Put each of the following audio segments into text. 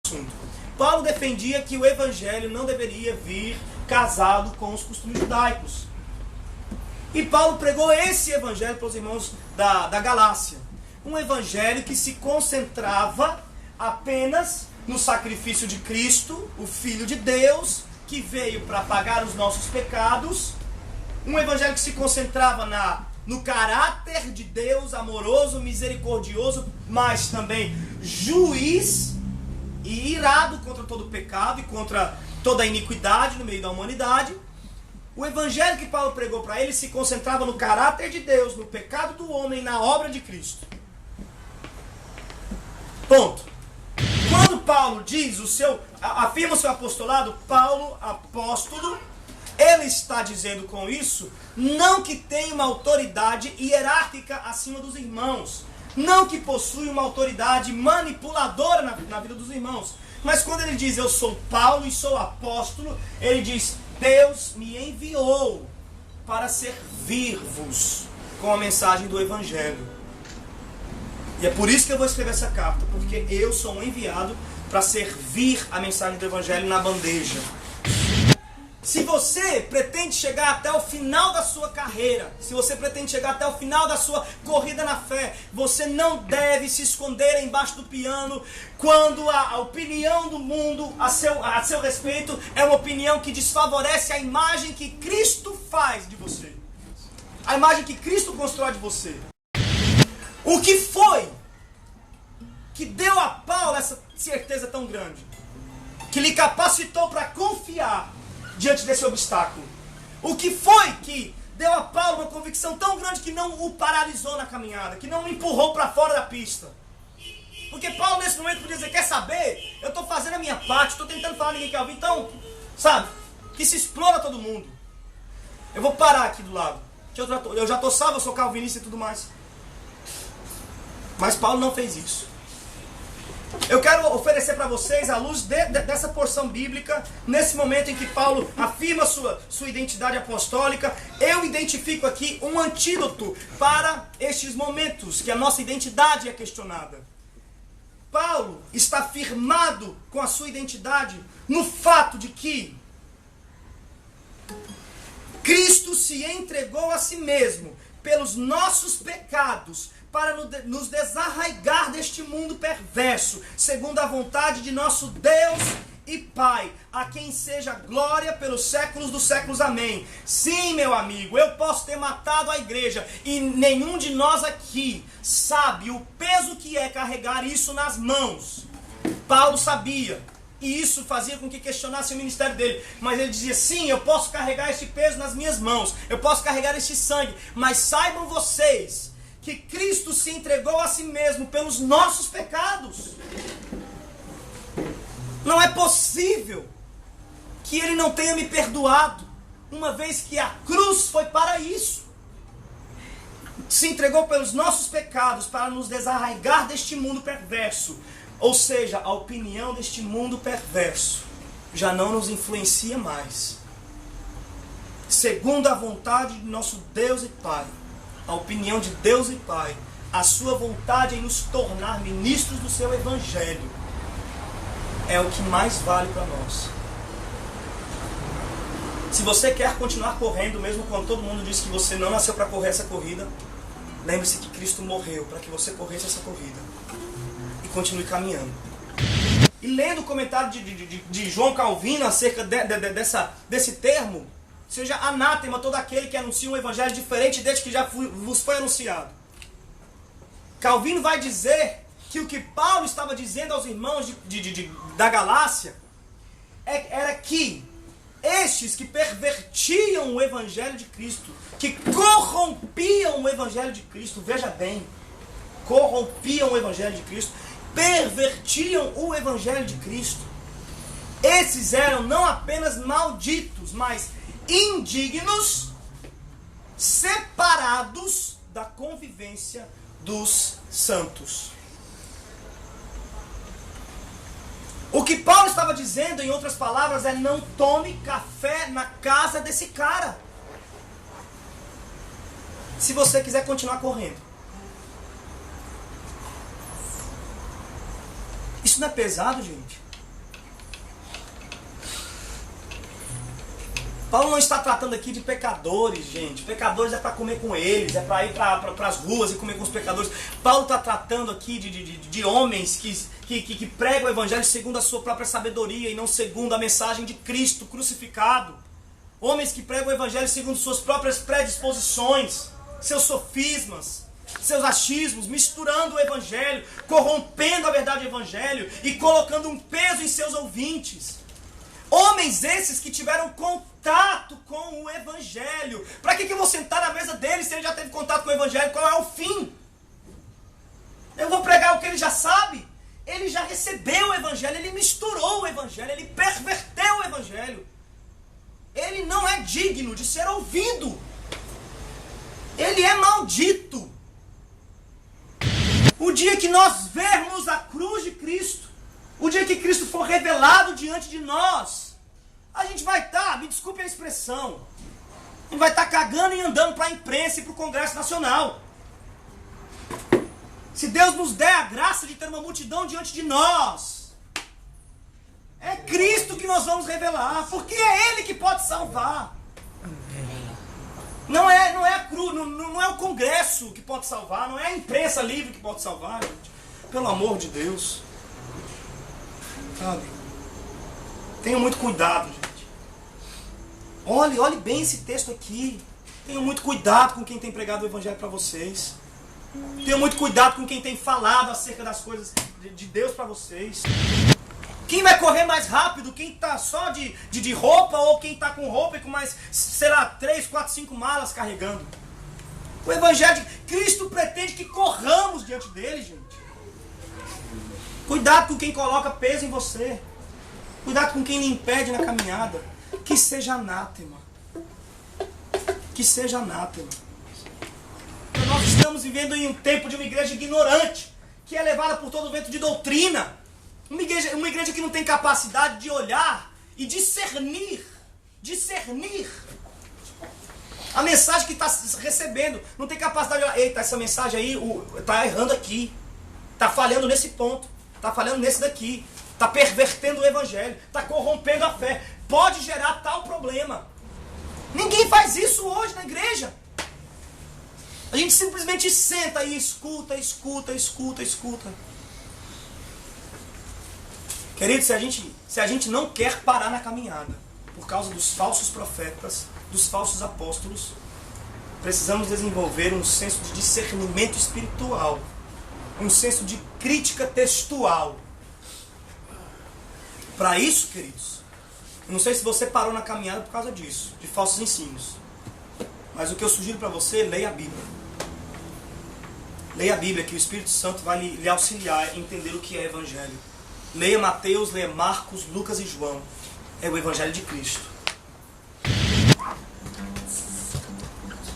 assunto. Paulo defendia que o evangelho não deveria vir casado com os costumes judaicos. E Paulo pregou esse evangelho para os irmãos da Galácia. Um evangelho que se concentrava apenas no sacrifício de Cristo, o Filho de Deus, que veio para pagar os nossos pecados. Um evangelho que se concentrava no caráter de Deus amoroso, misericordioso, mas também juiz e irado contra todo o pecado e contra toda a iniquidade no meio da humanidade. O evangelho que Paulo pregou para ele se concentrava no caráter de Deus, no pecado do homem, na obra de Cristo. Ponto. Quando Paulo diz afirma o seu apostolado, Paulo, apóstolo, ele está dizendo com isso, não que tem uma autoridade hierárquica acima dos irmãos, não que possui uma autoridade manipuladora na vida dos irmãos, mas quando ele diz, eu sou Paulo e sou apóstolo, ele diz, Deus me enviou para servir-vos com a mensagem do evangelho. E é por isso que eu vou escrever essa carta, porque eu sou um enviado para servir a mensagem do evangelho na bandeja. Se você pretende chegar até o final da sua carreira, se você pretende chegar até o final da sua corrida na fé, você não deve se esconder embaixo do piano quando a opinião do mundo a seu respeito é uma opinião que desfavorece a imagem que Cristo faz de você. A imagem que Cristo constrói de você. O que foi que deu a Paulo essa certeza tão grande? Que lhe capacitou para confiar diante desse obstáculo? O que foi que deu a Paulo uma convicção tão grande que não o paralisou na caminhada, que não o empurrou para fora da pista? Porque Paulo nesse momento podia dizer, quer saber? Eu estou fazendo a minha parte, estou tentando falar, ninguém quer ouvir, então, sabe, que se explora todo mundo. Eu vou parar aqui do lado, que eu já estou salvo, eu sou calvinista e tudo mais. Mas Paulo não fez isso. Eu quero oferecer para vocês, à luz dessa porção bíblica, nesse momento em que Paulo afirma sua identidade apostólica, eu identifico aqui um antídoto para estes momentos que a nossa identidade é questionada. Paulo está firmado com a sua identidade no fato de que Cristo se entregou a si mesmo pelos nossos pecados, para nos desarraigar deste mundo perverso, segundo a vontade de nosso Deus e Pai, a quem seja glória pelos séculos dos séculos. Amém. Sim, meu amigo, eu posso ter matado a igreja, e nenhum de nós aqui sabe o peso que é carregar isso nas mãos. Paulo sabia, e isso fazia com que questionasse o ministério dele, mas ele dizia, sim, eu posso carregar este peso nas minhas mãos, eu posso carregar este sangue, mas saibam vocês que Cristo se entregou a si mesmo pelos nossos pecados. Não é possível que Ele não tenha me perdoado, uma vez que a cruz foi para isso. Se entregou pelos nossos pecados para nos desarraigar deste mundo perverso. Ou seja, a opinião deste mundo perverso já não nos influencia mais. Segundo a vontade de nosso Deus e Pai, a opinião de Deus e Pai, a sua vontade em nos tornar ministros do seu evangelho, é o que mais vale para nós. Se você quer continuar correndo, mesmo quando todo mundo diz que você não nasceu para correr essa corrida, lembre-se que Cristo morreu para que você corresse essa corrida. E continue caminhando. E lendo o comentário de João Calvino acerca desse termo, seja anátema todo aquele que anuncia um evangelho diferente deste que já vos foi anunciado. Calvino vai dizer que o que Paulo estava dizendo aos irmãos da Galácia era que estes que pervertiam o evangelho de Cristo, que corrompiam o evangelho de Cristo, veja bem, corrompiam o evangelho de Cristo, pervertiam o evangelho de Cristo. Esses eram não apenas malditos, mas indignos, separados da convivência dos santos. O que Paulo estava dizendo, em outras palavras, é: não tome café na casa desse cara, se você quiser continuar correndo. Isso não é pesado, gente? Paulo não está tratando aqui de pecadores, gente. Pecadores é para comer com eles, é para ir para as ruas e comer com os pecadores. Paulo está tratando aqui de homens que pregam o evangelho segundo a sua própria sabedoria e não segundo a mensagem de Cristo crucificado. Homens que pregam o evangelho segundo suas próprias predisposições, seus sofismas, seus achismos, misturando o evangelho, corrompendo a verdade do evangelho e colocando um peso em seus ouvintes. Homens esses que tiveram contato com o evangelho. Para que eu vou sentar na mesa deles se ele já teve contato com o evangelho? Qual é o fim? Eu vou pregar o que ele já sabe? Ele já recebeu o evangelho, ele misturou o evangelho, ele perverteu o evangelho. Ele não é digno de ser ouvido. Ele é maldito. O dia que nós vermos a cruz de Cristo, o dia que Cristo for revelado diante de nós, a gente vai estar, me desculpe a expressão, a gente vai estar cagando e andando para a imprensa e para o Congresso Nacional. Se Deus nos der a graça de ter uma multidão diante de nós, é Cristo que nós vamos revelar, porque é Ele que pode salvar. Não é a cruz, não é o Congresso que pode salvar, não é a imprensa livre que pode salvar, gente. Pelo amor de Deus. Sabe? Tenham muito cuidado, gente. Olhe bem esse texto aqui. Tenham muito cuidado com quem tem pregado o evangelho para vocês. Tenham muito cuidado com quem tem falado acerca das coisas de Deus para vocês. Quem vai correr mais rápido? Quem está só de roupa ou quem está com roupa e com mais, sei lá, 3, 4, 5 malas carregando? O evangelho de Cristo pretende que corramos diante dele, gente. Cuidado com quem coloca peso em você. Cuidado com quem lhe impede na caminhada. Que seja anátema. Que seja anátema. Nós estamos vivendo em um tempo de uma igreja ignorante, que é levada por todo o vento de doutrina. Uma igreja que não tem capacidade de olhar e discernir. Discernir. A mensagem que está recebendo. Não tem capacidade de olhar. Eita, essa mensagem aí está errando aqui. Está falhando nesse ponto. Está falhando nesse daqui. Está pervertendo o evangelho. Está corrompendo a fé. Pode gerar tal problema. Ninguém faz isso hoje na igreja. A gente simplesmente senta e escuta. Querido, se a gente não quer parar na caminhada por causa dos falsos profetas, dos falsos apóstolos, precisamos desenvolver um senso de discernimento espiritual, um senso de crítica textual. Para isso, queridos, eu não sei se você parou na caminhada por causa disso, de falsos ensinos, mas o que eu sugiro para você, leia a Bíblia. Leia a Bíblia, que o Espírito Santo vai lhe auxiliar a entender o que é evangelho. Leia Mateus, leia Marcos, Lucas e João. É o evangelho de Cristo.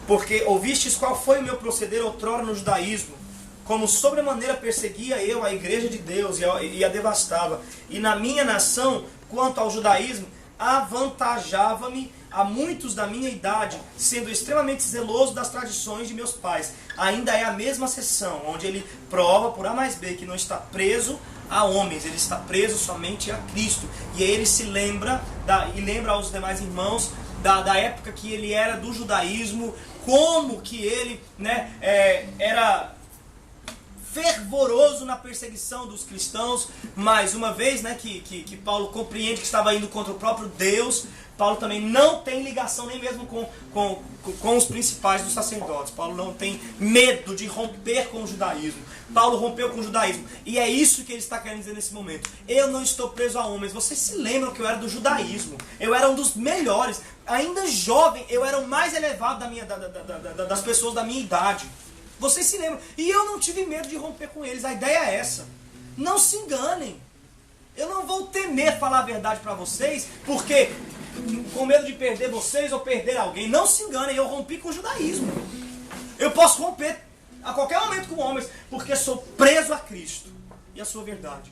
Porque ouvistes qual foi o meu proceder outrora no judaísmo, como sobremaneira perseguia eu a igreja de Deus e a devastava. E na minha nação, quanto ao judaísmo, avantajava-me a muitos da minha idade, sendo extremamente zeloso das tradições de meus pais. Ainda é a mesma seção, onde ele prova por A mais B que não está preso a homens, ele está preso somente a Cristo. E aí ele se lembra, e lembra aos demais irmãos da época que ele era do judaísmo, como que ele era fervoroso na perseguição dos cristãos. Mais uma vez, que Paulo compreende que estava indo contra o próprio Deus. Paulo também não tem ligação nem mesmo com os principais dos sacerdotes. Paulo não tem medo de romper com o judaísmo. Paulo rompeu com o judaísmo. E é isso que ele está querendo dizer nesse momento. Eu não estou preso a homens. Vocês se lembram que eu era do judaísmo. Eu era um dos melhores. Ainda jovem, eu era o mais elevado das pessoas da minha idade. Vocês se lembram. E eu não tive medo de romper com eles. A ideia é essa. Não se enganem. Eu não vou temer falar a verdade para vocês, porque com medo de perder vocês ou perder alguém. Não se enganem, eu rompi com o judaísmo. Eu posso romper a qualquer momento com homens, porque sou preso a Cristo e a sua verdade.